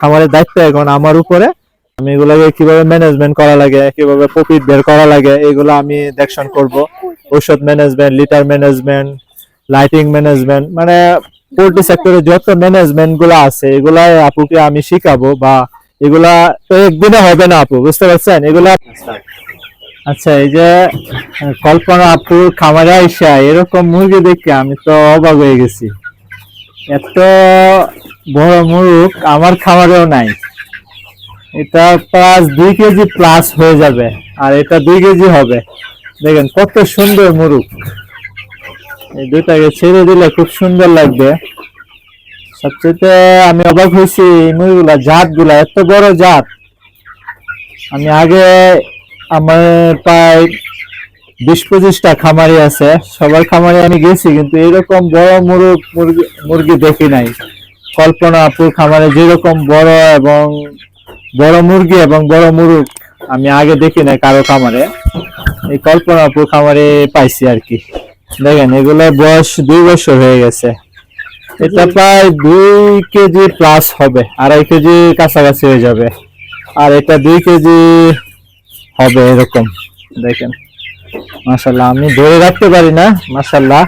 খামারের দায়িত্ব এখন আমার উপরে। আমি এগুলাকে কিভাবে ম্যানেজমেন্ট করা লাগে, কিভাবে প্রফিট বের করা লাগে, এগুলো আমি দেখশন করব। ঔষধ management, litter management, lighting management, মানে পোল্ট্রি সেক্টরে যত ম্যানেজমেন্ট গুলো আছে এগুলা আপুকে আমি শিখাবো। বা এগুলা তো একদিনে হবে না আপু, বুঝতে পারছেন এগুলা। আচ্ছা, এই যে কল্পনা আপুর খামারে আইসা এরকম মুরগি দেখে আমি তো অবাক হয়ে গেছি। এত বড় মুরগ আমার খামারেও নাই। এটা প্লাস 2 কেজি প্লাস হয়ে যাবে, আর এটা 2 কেজি হবে। দেখেন কত সুন্দর মুরগ। এই দুটাকে ছেড়ে দিলে খুব সুন্দর লাগবে। সবচেয়ে আমি অবাক হয়েছি এই মুরগিগুলা, জাত গুলা এত বড় জাত। আমি আগে আমার প্রায় 20-25টা খামারি আছে, সবার খামারে আমি গেছি, কিন্তু এরকম বড় মুরগি দেখি নাই। কল্পনা আপুর খামারে যেরকম বড় এবং বড় মুরগি এবং বড় মুরগ আমি আগে দেখি নাই কারো খামারে, এই কল্পনা আপুর খামারে পাইছি আর কি। দেখেন এগুলো বয়স 2 বছর হয়ে গেছে। এটা প্রায় 2 কেজি প্লাস হবে, 2.5 কেজি কাছাকাছি হয়ে যাবে। আর এটা 2 কেজি হবে এরকম। দেখেন মাশাআল্লাহ, আমি ধরে রাখতে পারি না। মাশাআল্লাহ,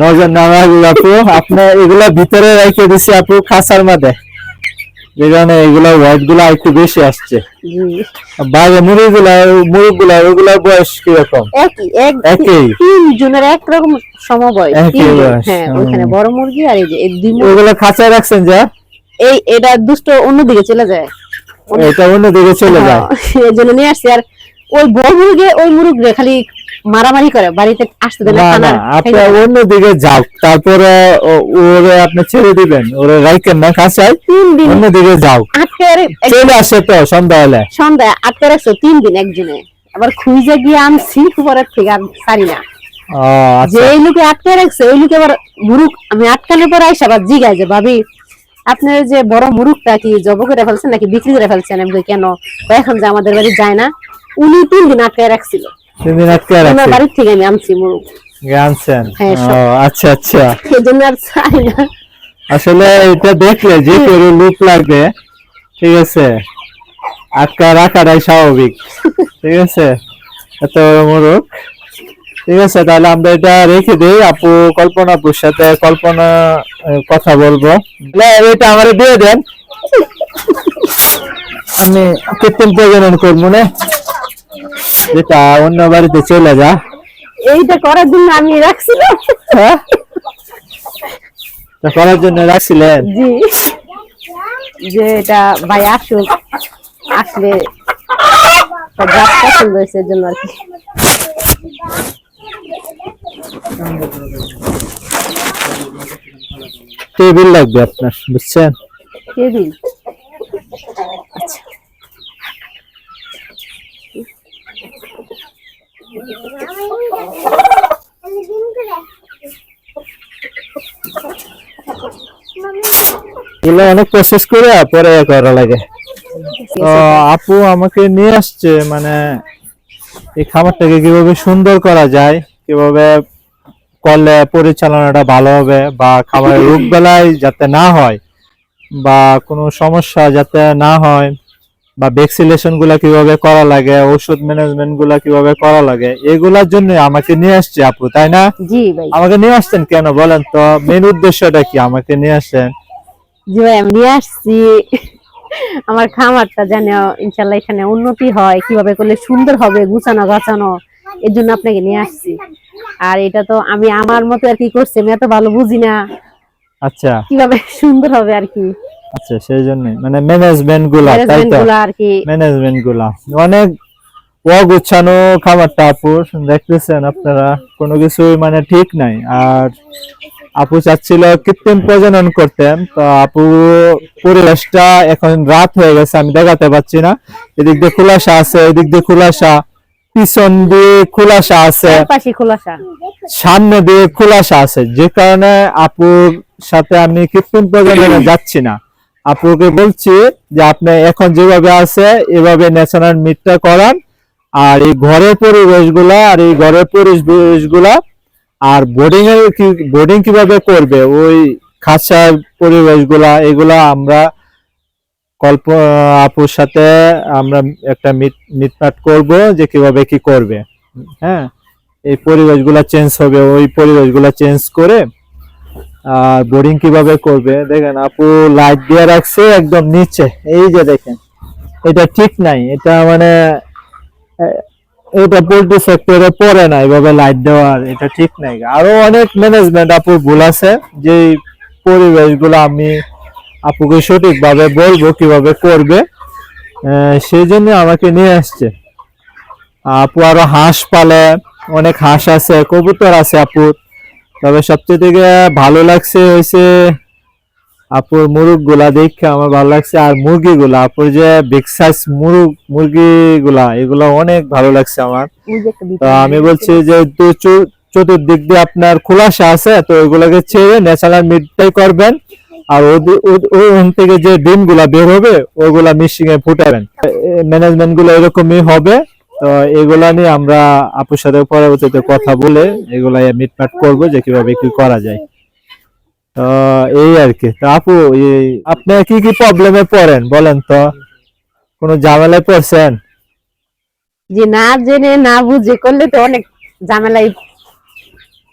নজর না রাখলে আপু আপনার এগুলা ভিতরে রেখে দিছি আপু খাঁচার মধ্যে, যে কারণে এগুলা ওয়েট গুলা একটু বেশি আসছে। বাইরে মুরগগুলা ওগুলা বয়স কিরকম? একই তিনজনের একরকম সমবয়স। হ্যাঁ, ওইখানে বড় মুরগি আর এই যে ওগুলা খাঁচায় রাখছেন যা এটা দুষ্ট অন্যদিকে চলে যায়, এটা অন্যদিকে চলে যায়, এই জন্য নিয়ে আসছি। আর ওই বড় মুরগি ওই মুরগি খালি মারামারি করে, বাড়িতে আসতে দেয় না। আপনি অন্যদিকে যাও, তারপরে ওরে আপনি ছেড়ে দিবেন, ওরে রাখেন না খাঁচায়, 3 দিন অন্যদিকে যাও, চলে আসে তো সন্ধ্যা আটকে রাখছে 3 দিন একজনে। আবার খুঁজে গিয়ে আনছি পরের থেকে আর ছাড়ি না। যে এই লোকে আটকে রাখছে ওই লোকে আবার মুরুগ আমি আটকানোর পর আইসা আবার জিগায় যে ভাবি আপনার যে বড় মুরুগটা কি জব করে ফেলছেন নাকি বিক্রি করে ফেলছেন? আমি কেন, এখন যে আমাদের বাড়ি যায় না। উনি 3 দিন আটকে রাখছিল, 3 দিন আটকে রাখছে, আমার বাড়ি থেকে আমি আনছি মুরুগ। আনছেন? আচ্ছা আচ্ছা, সেজন্য আর ছাড়ি না। আসলে এটা দেখলে যে কেউ লুক লাগবে, ঠিক আছে, আটকা রাখাটাই স্বাভাবিক, ঠিক আছে। এত মুরুগ, ঠিক আছে, তাহলে আমরা এটা রেখে দিই। আপু কল্পনা আপুর সাথে কথা বলবো। এটা আমার দিয়ে দেন, আমি কৃত্রিম প্রজনন করবো না, যেটা অন্য বাড়িতে চলে যা। এইটা করার জন্য আমি রাখছিলাম। হ্যাঁ, করার জন্য রাখছিলেন? জি, যে এটা ভাই আসুক, আসলে পছন্দ হয়েছে এর জন্য আর কি। টেবিল লাগবে আপনার, বুঝছেন? টেবিল, আচ্ছা। এগুলো অনেক প্রসেস করে পরে করা লাগে। তো আপু আমাকে নিয়ে আসছে, মানে এই খামারটাকে কিভাবে সুন্দর করা যায়, কিভাবে করলে পরিচালনাটা ভালো হবে, বা খাবারের রোগ বেলায় যাতে না হয়, বা কোনো সমস্যা যাতে না হয়, বা ভ্যাকসিনেশন গুলা কিভাবে করা লাগে, ওষুধ ম্যানেজমেন্ট গুলা কিভাবে করা লাগে, এগুলার জন্য আমাকে নিয়ে আসছে আপু, তাই না? জি ভাই। আমাকে নিয়ে আসছেন কেন বলেন তো, মেন উদ্দেশ্যটা কি আমাকে নিয়ে আসছেন? জি ভাই, আমি নিয়ে আসছি আমার খামারটা যেন ইনশাআল্লাহ এখানে উন্নতি হয়, কিভাবে করলে সুন্দর হবে, গুছানো গাছানো, এর জন্য আপনাকে নিয়ে আসছি। আর এটা তো আমি আমার মতো আর কি করছি, আমি এত ভালো বুঝি না। আচ্ছা, কিভাবে সুন্দর হবে আর কি। আচ্ছা, সেই জন্য মানে ম্যানেজমেন্ট গুলা, তাই তো? ম্যানেজমেন্ট গুলা অনেক অগুছানো খাবারটা আপু, দেখতেছেন আপনারা, কোনো কিছু মানে ঠিক নাই। আর আপু চাচ্ছিল কৃত্রিম প্রজনন করতেন, তো আপু পরিবেশটা এখন রাত হয়ে গেছে, আমি দেখাতে পাচ্ছি না। এদিক দিয়ে খোলাসা আছে, এদিক দিয়ে খোলাসা, পিছন দিয়ে খোলাসা আছে, সামনে দিয়ে খোলাসা আছে, যে কারণে আপুর সাথে আমি কৃত্রিম প্রজননে যাচ্ছি না। আপুকে বলছি যে আপনি এখন যেভাবে আছে এভাবে ন্যাচারাল মিটটা করান, আর এই ঘরের পরিবেশগুলা আর বোর্ডিং কিভাবে করবে, ওই খাঁচার পরিবেশগুলা, এগুলা আমরা কল্প আপুর সাথে আমরা একটা মিটমাট করব যে কিভাবে কি করবে। হ্যাঁ, এই পরিবেশগুলো চেঞ্জ হবে, ওই পরিবেশগুলো চেঞ্জ করে আর বোরিং কিভাবে করবে। দেখেন আপু লাইট দিয়ে রাখছে একদম নিচে, এই যে দেখেন এটা ঠিক নাই, এটা মানে এটা পোল্ট্রি সেক্টরে পড়ে না এভাবে লাইট দেওয়ার, এটা ঠিক নাই। আরো অনেক ম্যানেজমেন্ট আপুর ভুল আছে, যে পরিবেশগুলো আমি আপুকে সঠিকভাবে বলবো কিভাবে করবে, সেই জন্য আমাকে নিয়ে আসছে। আপু আরো হাঁস পালে, অনেক হাঁস আছে, কবুতর আছে আপুর। তবে সবচেয়ে থেকে ভালো লাগছে হয়েছে আপুর মুরগ গুলা দেখে আমার ভালো লাগছে, আর মুরগি গুলা আপুর যে বিগ সাইজ মুরগি গুলা, এগুলা অনেক ভালো লাগছে আমার। তো আমি বলছি যে চতুর্দিক দিয়ে আপনার খোলাসা আছে, তো ওইগুলাকে ছেড়ে ন্যাচারাল মিটটাই করবেন, আর ওখান থেকে যে ডিম গুলা বের হবে ওইগুলা মিক্সিং এ ফুটাবেন। ম্যানেজমেন্ট গুলো এরকমই হবে। তো এগুলা নিয়ে আমরা আপুর সাথে পরবর্তীতে কথা বলে এগুলা মিটমাট করবো যে কিভাবে কি করা যায়। তো এই আর কি। তো আপু আপনি কি কি প্রবলেমে পড়েন বলেন তো, কোনো ঝামেলায় পড়ছেন? যে না জেনে না বুঝে করলে তো অনেক ঝামেলাই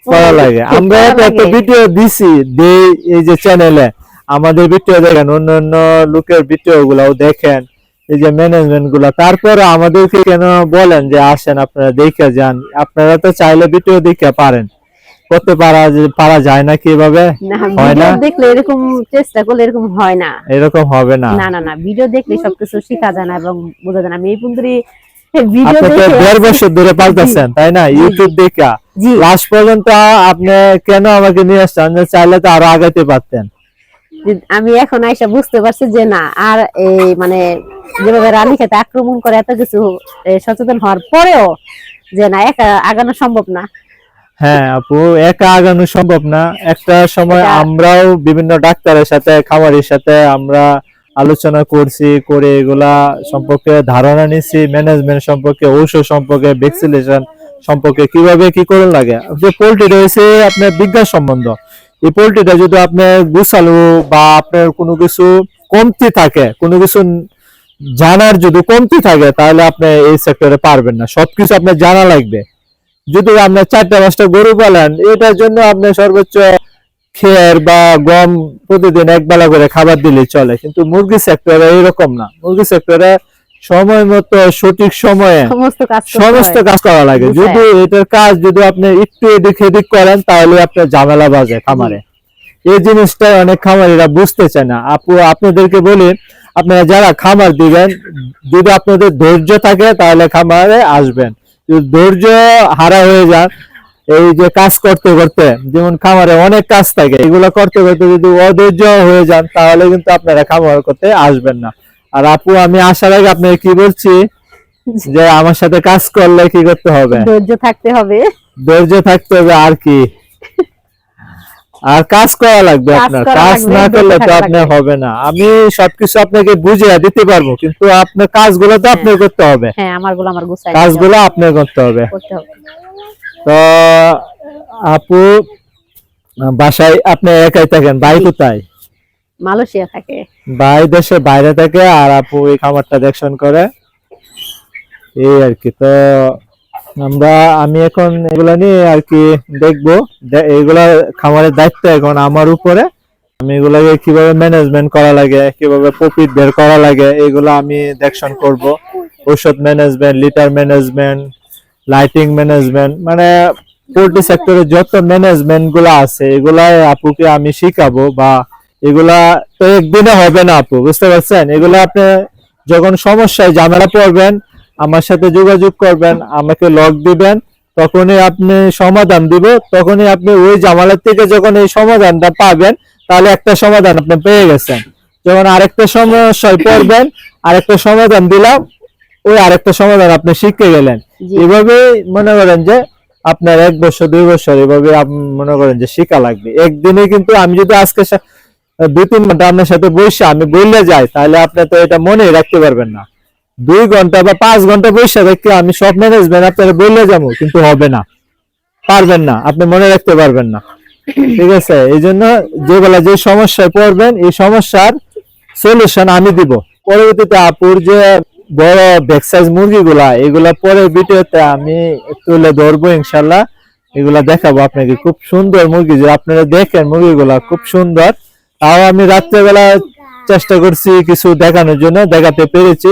পড়া লাগে। আমরা একটা ভিডিও দিছি এই যে চ্যানেলে, আমাদের ভিডিও দেখেন, অন্য লোকের ভিডিও গুলাও দেখেন, এই যে ম্যানেজমেন্ট গুলা। তারপরে আমাদেরকে কেন বলেন যে আসেন আপনারা দেখে যান? আপনারা তো চাইলে ভিডিও দেখে পারেন, করতে পারা যায় না কিভাবে? হয় না, দেখলে এরকম চেষ্টা করলে এরকম হয় না, এরকম হবে না। না না না, ভিডিও দেখলে সবকিছু শেখা যায় না এবং বোঝা যায় না। আমি এই পুন্দ্রি ভিডিও আপনি তো 1.5 বছর ধরে পাল্টাছেন, তাই না? ইউটিউব দেখা লাস্ট পর্যন্ত আপনি কেন আমাকে নিয়ে আসছেন? চাইলে তো আরো আগাইতে পারতেন। আমি এখন আইসা বুঝতে পারছি যে না, আর এই মানে যেভাবে রানী খেতে আক্রমণ করে এত কিছু সচেতন হওয়ার পরেও যে না, একা আগানো সম্ভব না। হ্যাঁ আপু, একা আগানো সম্ভব না। একটা সময় আমরাও বিভিন্ন ডাক্তারের সাথে, খামারের সাথে আমরা আলোচনা করছি, করে এগুলা সম্পর্কে ধারণা নিছি, ম্যানেজমেন্ট সম্পর্কে, ঔষধ সম্পর্কে, ভ্যাকসিনেশন সম্পর্কে কিভাবে কি করুন লাগে। যে পোল্ট্রি রয়েছে আপনার বিজ্ঞান সম্বন্ধ, এই পোল্ট্রিটা যদি আপনার গুছালো বা আপনার কোনো কিছু কমতি থাকে, কোনো কিছু জানার যদি কমতি থাকে, তাহলে আপনি এই সেক্টরে পারবেন না। সবকিছু আপনার জানা লাগবে। যদি আপনার 4-5টা গরু পালেন, এটার জন্য আপনি সর্বোচ্চ খের বা গম প্রতিদিন একবেলা করে খাবার দিলে চলে, কিন্তু মুরগি সেক্টরে এরকম না। মুরগি সেক্টরে সময় মতো সঠিক সময়ে সমস্ত কাজ করা লাগে। যদি এটার কাজ যদি আপনি একটু এদিক এদিক করেন, তাহলে আপনার ঝামেলা বাজে খামারে। এই জিনিসটা অনেক খামারিরা বুঝতে চায় না। আপু আপনাদেরকে বলি, আপনারা যারা খামার দিবেন, যদি আপনাদের ধৈর্য থাকে তাহলে খামারে আসবেন। যদি ধৈর্য হারা হয়ে যান, এই যে কাজ করতে করতে, যেমন খামারে অনেক কাজ থাকে, এগুলো করতে করতে যদি অধৈর্য হয়ে যান, তাহলে কিন্তু আপনারা খামার করতে আসবেন না। আর আপু আমি আসার আগে আপনাকে কি বলছি, যে আমার সাথে কাজ করলে কি করতে হবে? ধৈর্য থাকতে হবে, ধৈর্য থাকতে হবে। আর কি, আর কাজ করা লাগবে। আপনার কাজ না করলে তো আপনার হবে না। আমি সবকিছু আপনাকে বুঝিয়ে দিতে পারবো, কিন্তু আপনার কাজগুলো তো আপনার করতে হবে। হ্যাঁ, আমারগুলো আমার গোছাই, কাজগুলো আপনার করতে হবে। তো আপু বাসায় আপনি একাই থাকেন? ভাই কোথায়? মালয়েশিয়া থাকে। ভাই দেশের বাইরে থাকে, আর আপু এই খামারটা দেখশন করে, এই আর কি। তো আমি এখন এগুলা নিয়ে আর কি দেখবো। এগুলা খামারের দায়িত্ব এখন আমার উপরে। আমি এগুলাকে কিভাবে ম্যানেজমেন্ট করা লাগে, কিভাবে প্রফিট বের করা লাগে, এগুলো আমি দেখশন করব। ঔষধ management, litter management, lighting management, মানে পোল্ট্রি সেক্টরে যত ম্যানেজমেন্ট গুলা আছে, এগুলাই আপুকে আমি শিখাবো। বা এগুলা তো একদিনে হবে না আপু, বুঝতে পারছেন? এগুলো আপনি যখন সমস্যায় ঝামেলা পড়বেন, আমার সাথে যোগাযোগ করবেন, আমাকে লক দিবেন, তখনই আপনি সমাধান দিব। তখনই আপনি ওই ঝামেলার থেকে যখন এই সমাধানটা পাবেন, তাহলে একটা সমাধান আপনি পেয়ে গেছেন। যখন আরেকটা সমস্যায় পড়বেন, আরেকটা সমাধান দিলাম, ওই আরেকটা সমাধান আপনি শিখে গেলেন। এভাবে মনে করেন যে আপনার 1 বছর 2 বছর এভাবে মনে করেন যে শিখা লাগবে। একদিনে কিন্তু আমি যদি আজকে 2-3 ঘন্টা আপনার সাথে বসে আমি বললে যাই, তাহলে আপনি তো এটা মনে রাখতে পারবেন না। 2 ঘন্টা বা 5 ঘন্টা বসে দেখতে আমি সব ম্যানেজমেন্ট আপনারা বললে যাবো, কিন্তু হবে না, পারবেন না, আপনি মনে রাখতে পারবেন না। ঠিক আছে? এই জন্য যেগুলা যে সমস্যায় পড়বেন, এই সমস্যার সলিউশন আমি দিব। পরবর্তীতে আপুর যে বড় ব্যাক সাইজ মুরগিগুলা, এগুলা পরের ভিডিওতে আমি তুলে ধরবো ইনশাল্লাহ। এগুলা দেখাবো আপনাকে, খুব সুন্দর মুরগি, যে আপনারা দেখেন মুরগিগুলা খুব সুন্দর। তাও আমি রাত্রেবেলা চেষ্টা করছি কিছু দেখানোর জন্য, দেখাতে পেরেছি,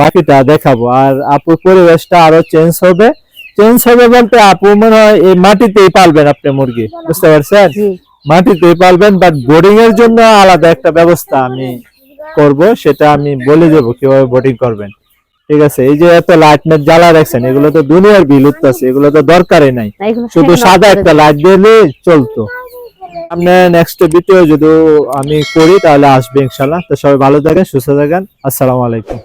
বাকিটা দেখাবো। আর আপুর পরিবেশটা আরো চেঞ্জ হবে বলতে আপু মনে হয় এই মাটিতেই পালবেন আপনি মুরগি, বুঝতে পারছেন? জি মাটিতেই পালবেন, বাট বোর্ডিং এর জন্য আলাদা একটা ব্যবস্থা আমি করব, সেটা আমি বলে দেবো কিভাবে বোর্ডিং করবেন। ঠিক আছে? এই যে এত লাইট মেট জ্বালা রাখছেন, এগুলো তো দুনিয়ার বিল উঠতেছে, এগুলো তো দরকারই নাই, এগুলো শুধু ফ্যান সাদা অফ করে একটা লাইট দিলে চলতো। সামনে নেক্সট ভিডিও যদি আমি করি তাহলে আসবে ইনশাল্লাহ। তো সবাই ভালো থাকেন, সুস্থ থাকেন, আসসালামু আলাইকুম।